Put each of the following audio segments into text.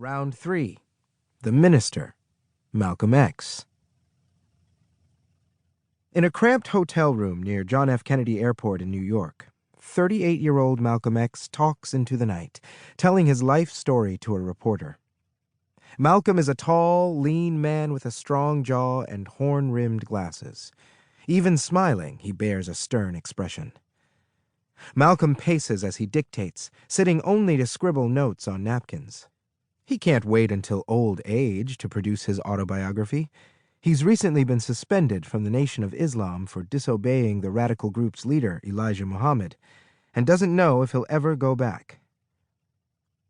Round 3. The Minister, Malcolm X. In a cramped hotel room near John F. Kennedy Airport in New York, 38-year-old Malcolm X talks into the night, telling his life story to a reporter. Malcolm is a tall, lean man with a strong jaw and horn-rimmed glasses. Even smiling, he bears a stern expression. Malcolm paces as he dictates, sitting only to scribble notes on napkins. He can't wait until old age to produce his autobiography. He's recently been suspended from the Nation of Islam for disobeying the radical group's leader, Elijah Muhammad, and doesn't know if he'll ever go back.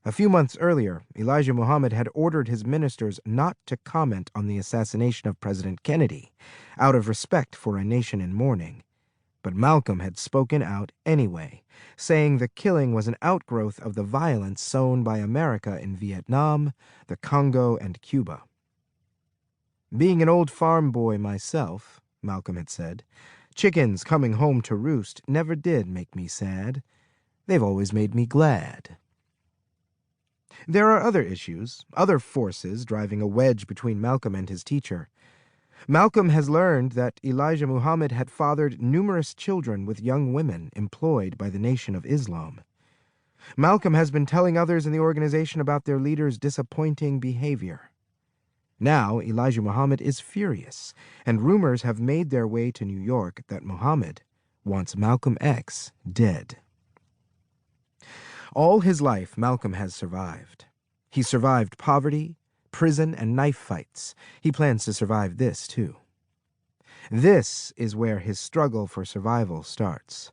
A few months earlier, Elijah Muhammad had ordered his ministers not to comment on the assassination of President Kennedy, out of respect for a nation in mourning. But Malcolm had spoken out anyway, saying the killing was an outgrowth of the violence sown by America in Vietnam, the Congo, and Cuba. "Being an old farm boy myself," Malcolm had said, "chickens coming home to roost never did make me sad. They've always made me glad." There are other issues, other forces driving a wedge between Malcolm and his teacher. Malcolm has learned that Elijah Muhammad had fathered numerous children with young women employed by the Nation of Islam. Malcolm has been telling others in the organization about their leader's disappointing behavior. Now Elijah Muhammad is furious, and rumors have made their way to New York that Muhammad wants Malcolm X dead. All his life, Malcolm has survived. He survived poverty, prison, and knife fights. He plans to survive this, too. This is where his struggle for survival starts.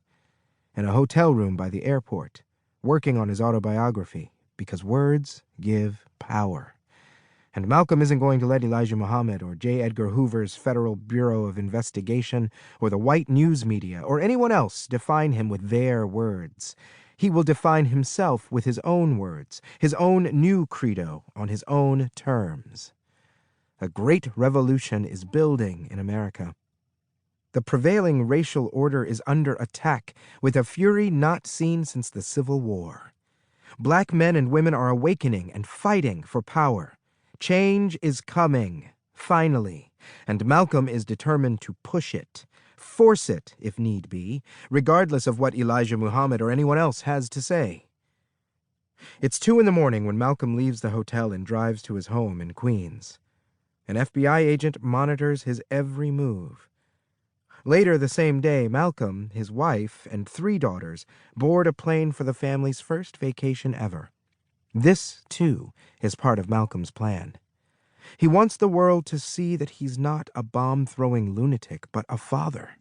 In a hotel room by the airport, working on his autobiography, because words give power. And Malcolm isn't going to let Elijah Muhammad or J. Edgar Hoover's Federal Bureau of Investigation or the white news media or anyone else define him with their words. He will define himself with his own words, his own new credo on his own terms. A great revolution is building in America. The prevailing racial order is under attack with a fury not seen since the Civil War. Black men and women are awakening and fighting for power. Change is coming, finally, and Malcolm is determined to push it. Force it, if need be, regardless of what Elijah Muhammad or anyone else has to say. It's 2 a.m. when Malcolm leaves the hotel and drives to his home in Queens. An FBI agent monitors his every move. Later the same day, Malcolm, his wife, and 3 daughters board a plane for the family's first vacation ever. This, too, is part of Malcolm's plan. He wants the world to see that he's not a bomb-throwing lunatic, but a father,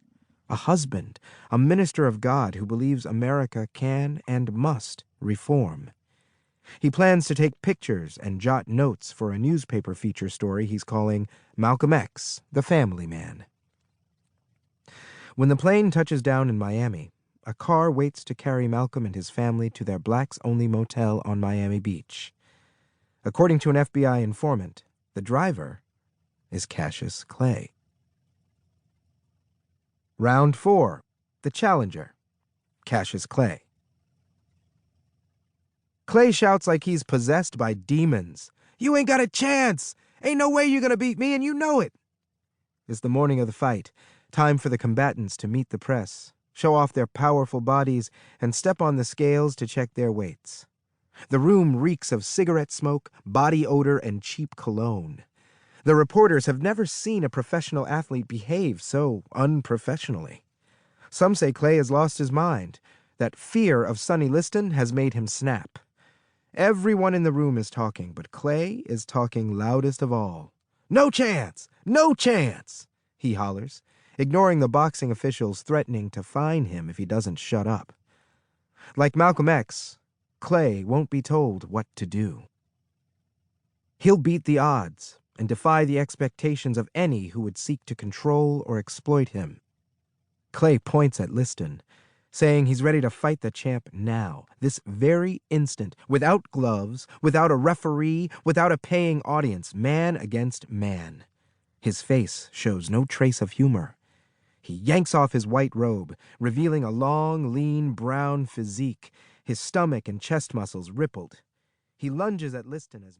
a husband, a minister of God who believes America can and must reform. He plans to take pictures and jot notes for a newspaper feature story he's calling Malcolm X, the Family Man. When the plane touches down in Miami, a car waits to carry Malcolm and his family to their blacks-only motel on Miami Beach. According to an FBI informant, the driver is Cassius Clay. Round 4. The Challenger, Cassius Clay. Clay shouts like he's possessed by demons. "You ain't got a chance! Ain't no way you're gonna beat me, and you know it!" It's the morning of the fight, time for the combatants to meet the press, show off their powerful bodies, and step on the scales to check their weights. The room reeks of cigarette smoke, body odor, and cheap cologne. The reporters have never seen a professional athlete behave so unprofessionally. Some say Clay has lost his mind, that fear of Sonny Liston has made him snap. Everyone in the room is talking, but Clay is talking loudest of all. "No chance! No chance!" he hollers, ignoring the boxing officials threatening to fine him if he doesn't shut up. Like Malcolm X, Clay won't be told what to do. He'll beat the odds and defy the expectations of any who would seek to control or exploit him. Clay points at Liston, saying he's ready to fight the champ now, this very instant, without gloves, without a referee, without a paying audience, man against man. His face shows no trace of humor. He yanks off his white robe, revealing a long, lean, brown physique, his stomach and chest muscles rippled. He lunges at Liston as